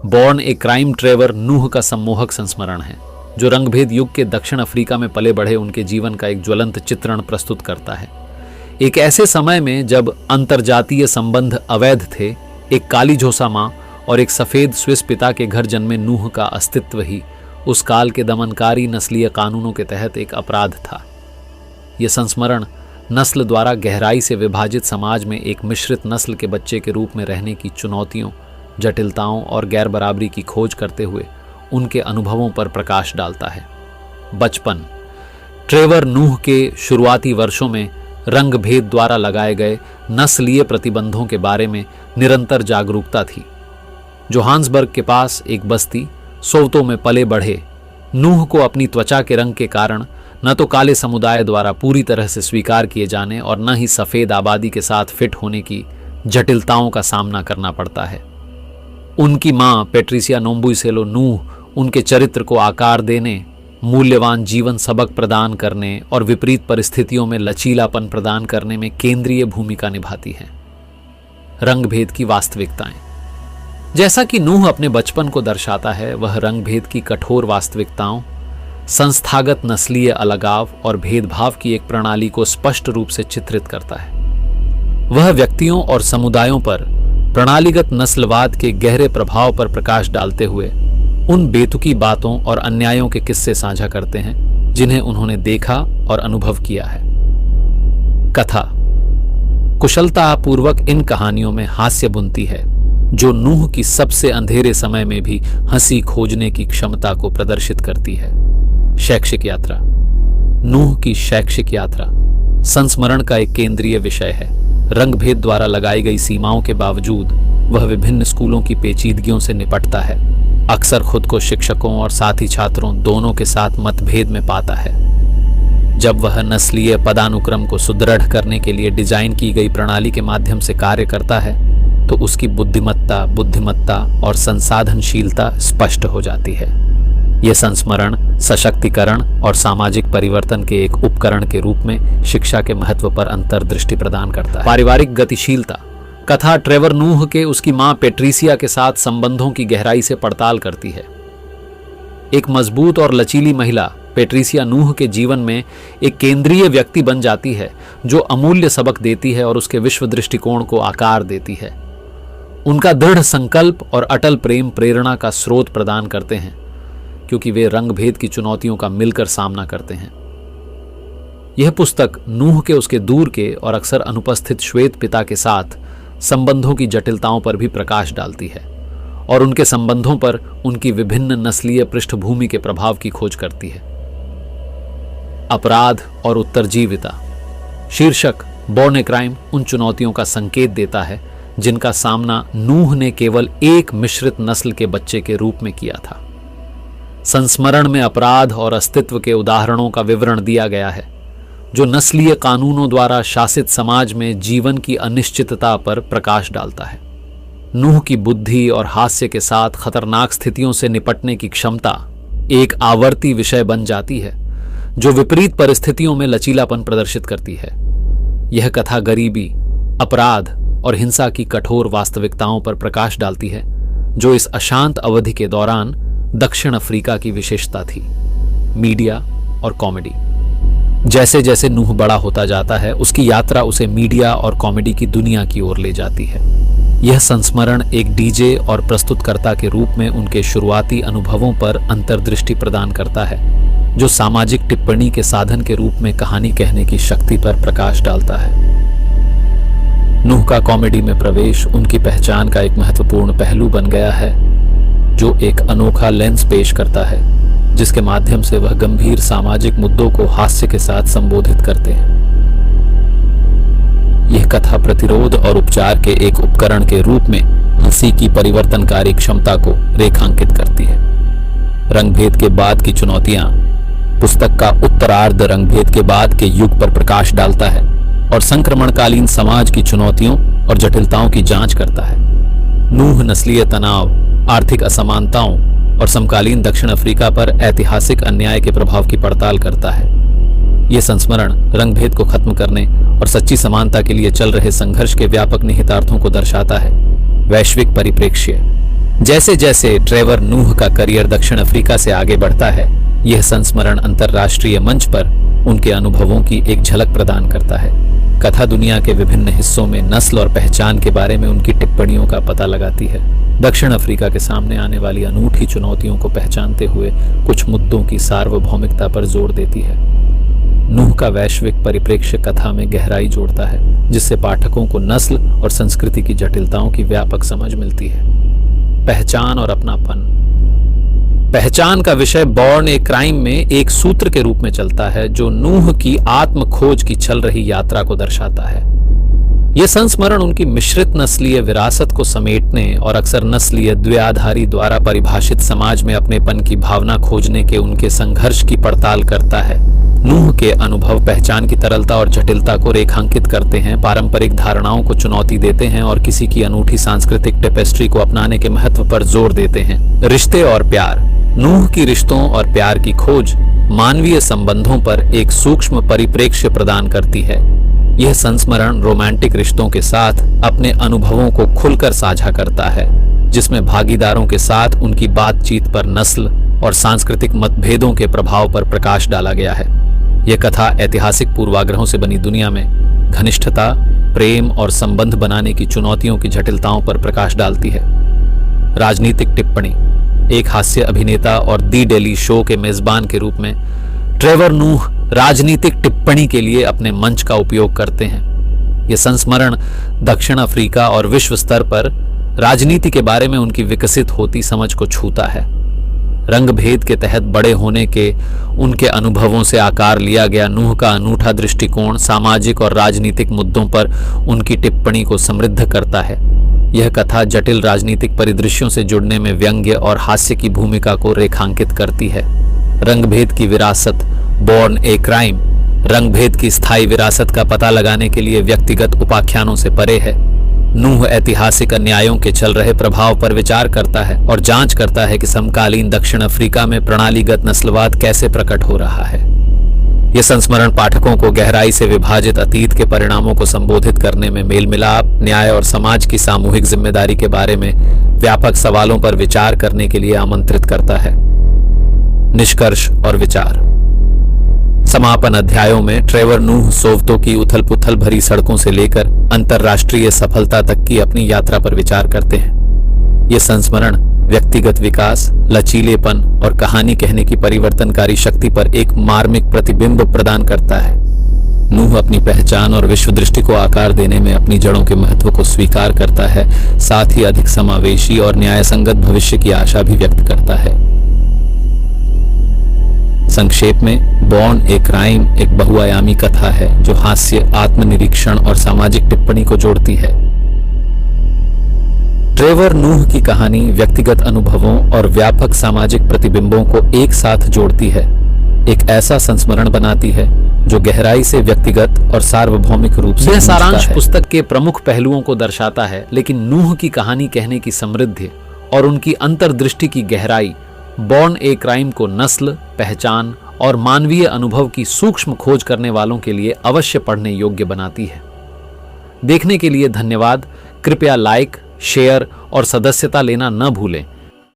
Born a crime Trevor नूह का सम्मोहक संस्मरण है, जो रंगभेद युग के दक्षिण अफ्रीका में पले बढ़े उनके जीवन का एक ज्वलंत चित्रण प्रस्तुत करता है। एक ऐसे समय में जब अंतरजातीय संबंध अवैध थे, एक काली झोसा मां और एक सफेद स्विस पिता के घर जन्मे नूह का अस्तित्व ही उस काल के दमनकारी नस्लीय कानूनों के तहत एक अपराध था। यह संस्मरण नस्ल द्वारा गहराई से विभाजित समाज में एक मिश्रित नस्ल के बच्चे के रूप में रहने की चुनौतियों, जटिलताओं और गैर बराबरी की खोज करते हुए उनके अनुभवों पर प्रकाश डालता है। बचपन। ट्रेवर नूह के शुरुआती वर्षों में रंग भेद द्वारा लगाए गए नस्लीय प्रतिबंधों के बारे में निरंतर जागरूकता थी। जोहान्सबर्ग के पास एक बस्ती सोवतो में पले बढ़े नूह को अपनी त्वचा के रंग के कारण न तो काले समुदाय द्वारा पूरी तरह से स्वीकार किए जाने और न ही सफेद आबादी के साथ फिट होने की जटिलताओं का सामना करना पड़ता है। उनकी मां पैट्रिसिया नोम्बुइसेलो नूह उनके चरित्र को आकार देने, मूल्यवान जीवन सबक प्रदान करने और विपरीत परिस्थितियों में लचीलापन प्रदान करने में केंद्रीय भूमिका निभाती हैं। रंगभेद की वास्तविकताएं। जैसा कि नूह अपने बचपन को दर्शाता है, वह रंगभेद की कठोर वास्तविकताओं, संस्थागत नस्लीय अलगाव और भेदभाव की एक प्रणाली को स्पष्ट रूप से चित्रित करता है। वह व्यक्तियों और समुदायों पर प्रणालीगत नस्लवाद के गहरे प्रभाव पर प्रकाश डालते हुए उन बेतुकी बातों और अन्यायों के किस्से साझा करते हैं जिन्हें उन्होंने देखा और अनुभव किया है। कथा। कुशलतापूर्वक इन कहानियों में हास्य बुनती है, जो नूह की सबसे अंधेरे समय में भी हंसी खोजने की क्षमता को प्रदर्शित करती है। शैक्षिक यात्रा। नूह की शैक्षिक यात्रा संस्मरण का एक केंद्रीय विषय है। रंगभेद द्वारा लगाई गई सीमाओं के बावजूद वह विभिन्न स्कूलों की पेचीदगियों से निपटता है, अक्सर खुद को शिक्षकों और साथी छात्रों दोनों के साथ मतभेद में पाता है। जब वह नस्लीय पदानुक्रम को सुदृढ़ करने के लिए डिजाइन की गई प्रणाली के माध्यम से कार्य करता है, तो उसकी बुद्धिमत्ता और संसाधनशीलता स्पष्ट हो जाती है। यह संस्मरण सशक्तिकरण और सामाजिक परिवर्तन के एक उपकरण के रूप में शिक्षा के महत्व पर अंतर्दृष्टि प्रदान करता है। पारिवारिक गतिशीलता। कथा ट्रेवर नूह के उसकी मां पैट्रिसिया के साथ संबंधों की गहराई से पड़ताल करती है। एक मजबूत और लचीली महिला पैट्रिसिया नूह के जीवन में एक केंद्रीय व्यक्ति बन जाती है, जो अमूल्य सबक देती है और उसके विश्व दृष्टिकोण को आकार देती है। उनका दृढ़ संकल्प और अटल प्रेम प्रेरणा का स्रोत प्रदान करते हैं, क्योंकि वे रंगभेद की चुनौतियों का मिलकर सामना करते हैं। यह पुस्तक नूह के उसके दूर के और अक्सर अनुपस्थित श्वेत पिता के साथ संबंधों की जटिलताओं पर भी प्रकाश डालती है और उनके संबंधों पर उनकी विभिन्न नस्लीय पृष्ठभूमि के प्रभाव की खोज करती है। अपराध और उत्तरजीविता। शीर्षक बॉर्न ए क्राइम उन चुनौतियों का संकेत देता है जिनका सामना नूह ने केवल एक मिश्रित नस्ल के बच्चे के रूप में किया था। संस्मरण में अपराध और अस्तित्व के उदाहरणों का विवरण दिया गया है, जो नस्लीय कानूनों द्वारा शासित समाज में जीवन की अनिश्चितता पर प्रकाश डालता है। नूह की बुद्धि और हास्य के साथ खतरनाक स्थितियों से निपटने की क्षमता एक आवर्ती विषय बन जाती है, जो विपरीत परिस्थितियों में लचीलापन प्रदर्शित करती है। यह कथा गरीबी, अपराध और हिंसा की कठोर वास्तविकताओं पर प्रकाश डालती है, जो इस अशांत अवधि के दौरान दक्षिण अफ्रीका की विशेषता थी। मीडिया और कॉमेडी। जैसे जैसे नूह बड़ा होता जाता है, उसकी यात्रा उसे मीडिया और कॉमेडी की दुनिया की ओर ले जाती है। यह संस्मरण एक डीजे और प्रस्तुतकर्ता के रूप में उनके शुरुआती अनुभवों पर अंतर्दृष्टि प्रदान करता है, जो सामाजिक टिप्पणी के साधन के रूप में कहानी कहने की शक्ति पर प्रकाश डालता है। नूह का कॉमेडी में प्रवेश उनकी पहचान का एक महत्वपूर्ण पहलू बन गया है, जो एक अनोखा लेंस पेश करता है, जिसके माध्यम से वह गंभीर सामाजिक मुद्दों को हास्य के साथ संबोधित करते हैं। यह कथा प्रतिरोध और उपचार के एक उपकरण के रूप में हंसी की परिवर्तनकारी क्षमता को रेखांकित करती है। रंगभेद के बाद की चुनौतियां। पुस्तक का उत्तरार्ध रंगभेद के बाद के युग पर प्रकाश डालता है और संक्रमणकालीन समाज की चुनौतियों और जटिलताओं की जांच करता है। नूह नस्लीय तनाव, आर्थिक असमानताओं और समकालीन दक्षिण अफ्रीका पर ऐतिहासिक अन्याय के प्रभाव की पड़ताल करता है। यह संस्मरण रंगभेद को खत्म करने और सच्ची समानता के लिए चल रहे संघर्ष के व्यापक निहितार्थों को दर्शाता है। वैश्विक परिप्रेक्ष्य। जैसे जैसे ट्रेवर नूह का करियर दक्षिण अफ्रीका से आगे बढ़ता है, यह संस्मरण अंतर्राष्ट्रीय मंच पर उनके अनुभवों की एक झलक प्रदान करता है। कथा दुनिया के विभिन्न हिस्सों में नस्ल और पहचान के बारे में उनकी टिप्पणियों का पता लगाती है। दक्षिण अफ्रीका के सामने आने वाली अनूठी चुनौतियों को पहचानते हुए कुछ मुद्दों की सार्वभौमिकता पर जोर देती है। नूह का वैश्विक परिप्रेक्ष्य कथा में गहराई जोड़ता है, जिससे पाठकों को नस्ल और संस्कृति की जटिलताओं की व्यापक समझ मिलती है। पहचान और अपनापन। पहचान का विषय बॉर्न ए क्राइम में एक सूत्र के रूप में चलता है, जो नूह की आत्म खोज की चल रही यात्रा को दर्शाता है। यह संस्मरण उनकी मिश्रित नस्लीय विरासत को समेटने और अक्सर नस्लीय द्विआधारी द्वारा परिभाषित समाज में अपनेपन की भावना खोजने के उनके संघर्ष की पड़ताल करता है। नूह के अनुभव पहचान की तरलता और जटिलता को रेखांकित करते हैं, पारंपरिक धारणाओं को चुनौती देते हैं और किसी की अनूठी सांस्कृतिक टेपेस्ट्री को अपनाने के महत्व पर जोर देते हैं। रिश्ते और प्यार। नूह की रिश्तों और प्यार की खोज मानवीय संबंधों पर एक सूक्ष्म परिप्रेक्ष्य प्रदान करती है। यह संस्मरण रोमांटिक रिश्तों के साथ अपने अनुभवों को खुलकर साझा करता है, जिसमें भागीदारों के साथ उनकी बातचीत पर नस्ल और सांस्कृतिक मतभेदों के प्रभाव पर प्रकाश डाला गया है। यह कथा ऐतिहासिक पूर्वाग्रहों से बनी दुनिया में घनिष्ठता, प्रेम और संबंध बनाने की चुनौतियों की जटिलताओं पर प्रकाश डालती है। राजनीतिक टिप्पणी। एक हास्य अभिनेता और दी डेली शो के मेजबान के रूप में ट्रेवर नूह राजनीतिक टिप्पणी के लिए अपने मंच का उपयोग करते हैं। यह संस्मरण दक्षिण अफ्रीका और विश्व स्तर पर राजनीति के बारे में उनकी विकसित होती समझ को छूता है। रंगभेद के तहत बड़े होने के उनके अनुभवों से आकार लिया गया नूह का अनूठा दृष्टिकोण सामाजिक और राजनीतिक मुद्दों पर उनकी टिप्पणी को समृद्ध करता है। यह कथा जटिल राजनीतिक परिदृश्यों से जुड़ने में व्यंग्य और हास्य की भूमिका को रेखांकित करती है। रंगभेद की विरासत। बॉर्न ए क्राइम रंगभेद की स्थायी विरासत का पता लगाने के लिए व्यक्तिगत उपाख्यानों से परे है। नूह ऐतिहासिक अन्यायों के चल रहे प्रभाव पर विचार करता है और जांच करता है कि समकालीन दक्षिण अफ्रीका में प्रणालीगत नस्लवाद कैसे प्रकट हो रहा है। यह संस्मरण पाठकों को गहराई से विभाजित अतीत के परिणामों को संबोधित करने में मेलमिलाप, न्याय और समाज की सामूहिक जिम्मेदारी के बारे में व्यापक सवालों पर विचार करने के लिए आमंत्रित करता है। निष्कर्ष और विचार। समापन अध्यायों में ट्रेवर नूह सोवतो की उथल पुथल भरी सड़कों से लेकर अंतर्राष्ट्रीय सफलता तक की अपनी यात्रा पर विचार करते हैं। ये संस्मरण व्यक्तिगत विकास, लचीलेपन और कहानी कहने की परिवर्तनकारी शक्ति पर एक मार्मिक प्रतिबिंब प्रदान करता है। नूह अपनी पहचान और विश्व दृष्टि को आकार देने में अपनी जड़ों के महत्व को स्वीकार करता है, साथ ही अधिक समावेशी और न्यायसंगत भविष्य की आशा भी व्यक्त करता है। संक्षेप में, बॉर्न ए क्राइम एक बहुआयामी कथा है जो हास्य, आत्मनिरीक्षण और सामाजिक टिप्पणी को जोड़ती है। ट्रेवर नूह की कहानी व्यक्तिगत अनुभवों और व्यापक सामाजिक प्रतिबिंबों को एक साथ जोड़ती है, एक ऐसा संस्मरण बनाती है जो गहराई से व्यक्तिगत और सार्वभौमिक रूप से। यह सारांश पुस्तक के प्रमुख पहलुओं को दर्शाता है, लेकिन नूह की कहानी कहने की समृद्धि और उनकी अंतर्दृष्टि की गहराई बॉर्न ए क्राइम को नस्ल, पहचान और मानवीय अनुभव की सूक्ष्म खोज करने वालों के लिए अवश्य पढ़ने योग्य बनाती है। देखने के लिए धन्यवाद। कृपया लाइक, शेयर और सदस्यता लेना न भूलें।